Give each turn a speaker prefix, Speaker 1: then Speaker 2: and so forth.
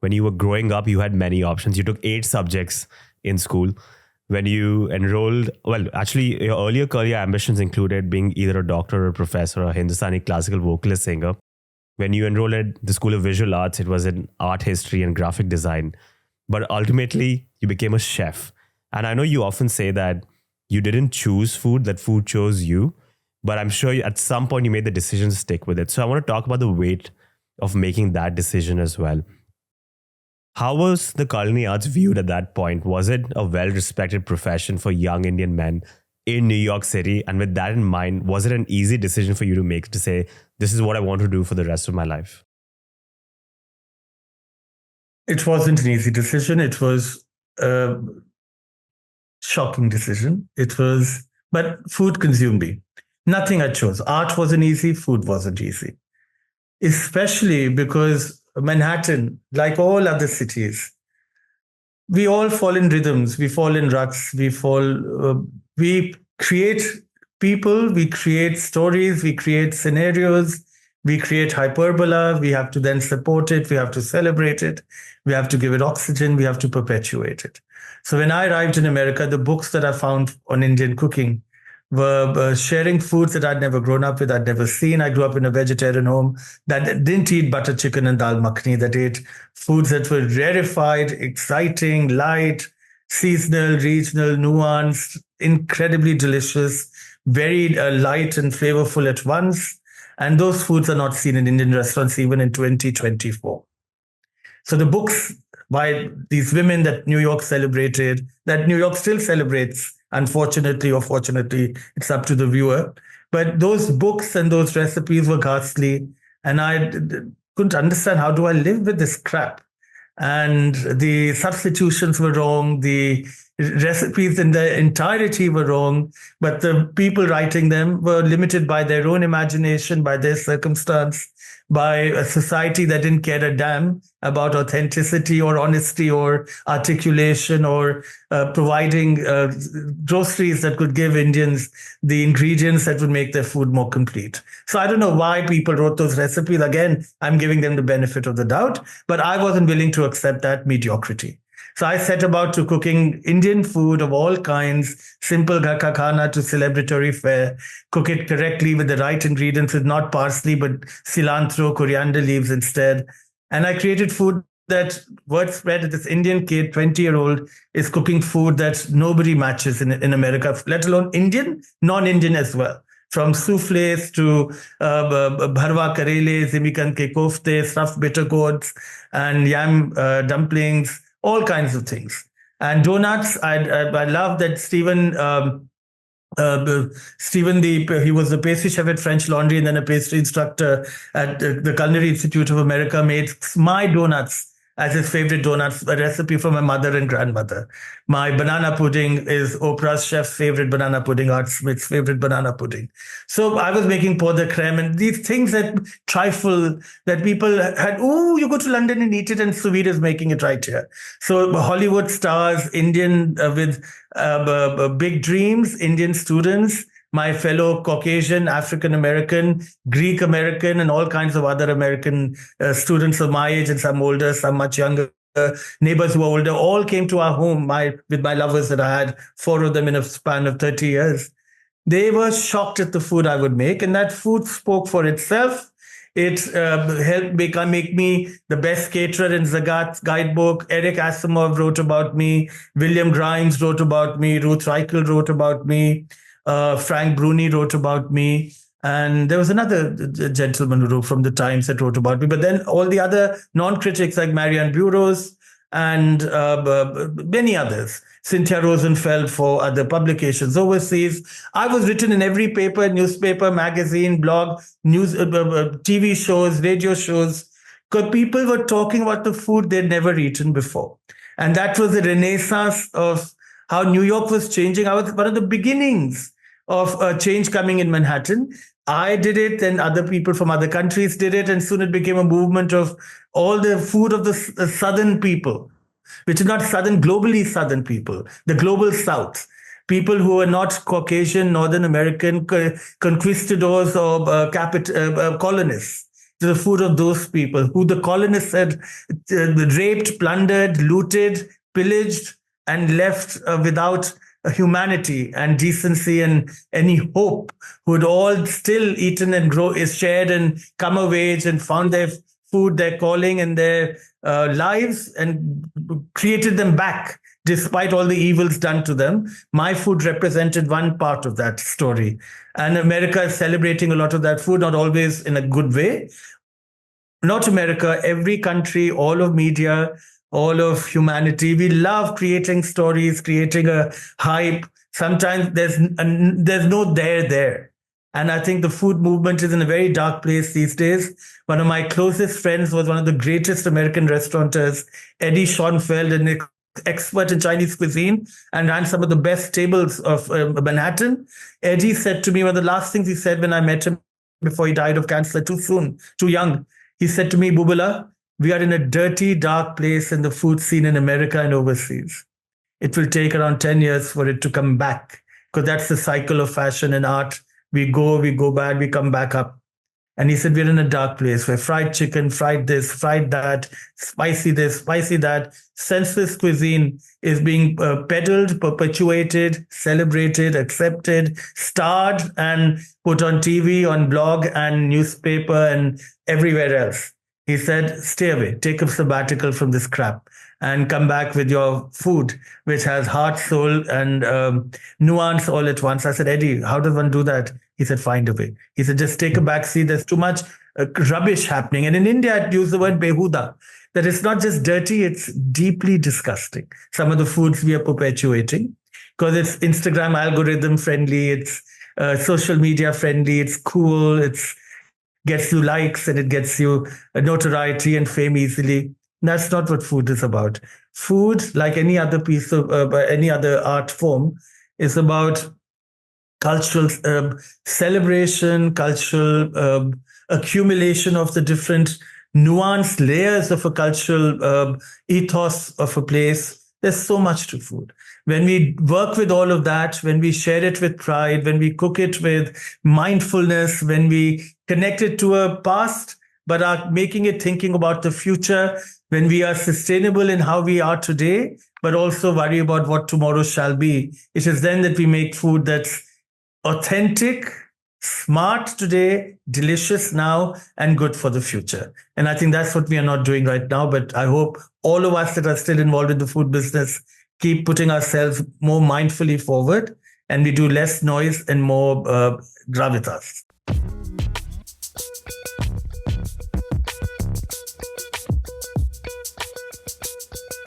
Speaker 1: when you were growing up, you had many options. You took 8 subjects in school. When you enrolled, well, actually, your earlier career ambitions included being either a doctor or a professor or a Hindustani classical vocalist singer. When you enrolled at the School of Visual Arts, it was in art history and graphic design. But ultimately, you became a chef. And I know you often say that you didn't choose food, that food chose you. But I'm sure at some point you made the decision to stick with it. So I want to talk about the weight of making that decision as well. How was the culinary arts viewed at that point? Was it a well-respected profession for young Indian men in New York City? And with that in mind, was it an easy decision for you to make to say, this is what I want to do for the rest of my life?
Speaker 2: It wasn't an easy decision. It was a shocking decision. But food consumed me. Nothing I chose. Art wasn't easy. Food wasn't easy. Especially because Manhattan, like all other cities, we all fall in rhythms, we fall in ruts, we create people, we create stories, we create scenarios, we create hyperbola, we have to then support it, we have to celebrate it, we have to give it oxygen, we have to perpetuate it. So when I arrived in America, the books that I found on Indian cooking were sharing foods that I'd never grown up with, I'd never seen. I grew up in a vegetarian home that didn't eat butter chicken and dal makhani, that ate foods that were rarefied, exciting, light, seasonal, regional, nuanced, incredibly delicious, very light and flavorful at once. And those foods are not seen in Indian restaurants even in 2024. So the books by these women that New York celebrated, that New York still celebrates, unfortunately or fortunately, it's up to the viewer. But those books and those recipes were ghastly. And I couldn't understand, how do I live with this crap? And the substitutions were wrong. The recipes in their entirety were wrong. But the people writing them were limited by their own imagination, by their circumstance, by a society that didn't care a damn about authenticity or honesty or articulation or providing groceries that could give Indians the ingredients that would make their food more complete. So I don't know why people wrote those recipes. Again, I'm giving them the benefit of the doubt, but I wasn't willing to accept that mediocrity. So I set about to cooking Indian food of all kinds, simple ghar ka khana to celebratory fare, cook it correctly with the right ingredients, with not parsley, but cilantro, coriander leaves instead. And I created food that word spread that this Indian kid, 20-year-old, is cooking food that nobody matches in America, let alone Indian, non-Indian as well. From souffles to bharwa karele, zimikan ke kofte, stuffed bitter gourds, and yam dumplings, all kinds of things. And donuts, I love that Stephen, he was the pastry chef at French Laundry and then a pastry instructor at the Culinary Institute of America, made my donuts as his favorite donuts, a recipe from my mother and grandmother. My banana pudding is Oprah's chef's favorite banana pudding, Art Smith's favorite banana pudding. So I was making pot de creme and these things that trifle that people had, oh, you go to London and eat it, and Suvir is making it right here. So Hollywood stars, Indian with big dreams, Indian students, my fellow Caucasian, African-American, Greek-American, and all kinds of other American students of my age and some older, some much younger, neighbors who are older, all came to our home with my lovers that I had, 4 of them in a span of 30 years. They were shocked at the food I would make, and that food spoke for itself. It helped make me the best caterer in Zagat's guidebook. Eric Asimov wrote about me. William Grimes wrote about me. Ruth Reichel wrote about me. Frank Bruni wrote about me. And there was another gentleman who wrote from the Times that wrote about me. But then all the other non-critics like Marianne Burroughs and many others, Cynthia Rosenfeld for other publications overseas. I was written in every paper, newspaper, magazine, blog, news, TV shows, radio shows, because people were talking about the food they'd never eaten before. And that was the renaissance of how New York was changing. I was one of the beginnings of change coming in Manhattan. I did it, and other people from other countries did it, and soon it became a movement of all the food of the Southern people, which is not Southern, globally Southern people, the global South, people who are not Caucasian, Northern American, conquistadors or colonists, to the food of those people who the colonists had raped, plundered, looted, pillaged, and left without humanity and decency and any hope, who had all still eaten and shared and come of age and found their food, their calling, and their lives, and created them back despite all the evils done to them. My food represented one part of that story. And America is celebrating a lot of that food, not always in a good way. Not America, every country, all of media, all of humanity. We love creating stories, creating a hype. Sometimes there's no there. And I think the food movement is in a very dark place these days. One of my closest friends was one of the greatest American restaurateurs, Eddie Schonfeld, an expert in Chinese cuisine, and ran some of the best tables of Manhattan. Eddie said to me, one of the last things he said when I met him before he died of cancer too soon, too young, he said to me, Bubala, we are in a dirty, dark place in the food scene in America and overseas. It will take around 10 years for it to come back, because that's the cycle of fashion and art. We go bad, we come back up. And he said, we're in a dark place where fried chicken, fried this, fried that, spicy this, spicy that, senseless cuisine is being peddled, perpetuated, celebrated, accepted, starred, and put on TV, on blog and newspaper and everywhere else. He said, stay away, take a sabbatical from this crap and come back with your food, which has heart, soul, and nuance all at once. I said, Eddie, how does one do that? He said, find a way. He said, just take a back seat. There's too much rubbish happening. And in India, I'd use the word behuda, that it's not just dirty, it's deeply disgusting. Some of the foods we are perpetuating, because it's Instagram algorithm friendly, it's social media friendly, it's cool, it's gets you likes and it gets you notoriety and fame easily. That's not what food is about. Food, like any other piece of any other art form, is about cultural celebration, cultural accumulation of the different nuanced layers of a cultural ethos of a place. There's so much to food. When we work with all of that, when we share it with pride, when we cook it with mindfulness, when we connect it to a past, but are making it thinking about the future, when we are sustainable in how we are today, but also worry about what tomorrow shall be, it is then that we make food that's authentic, smart today, delicious now, and good for the future. And I think that's what we are not doing right now. But I hope all of us that are still involved in the food business keep putting ourselves more mindfully forward, and we do less noise and more gravitas.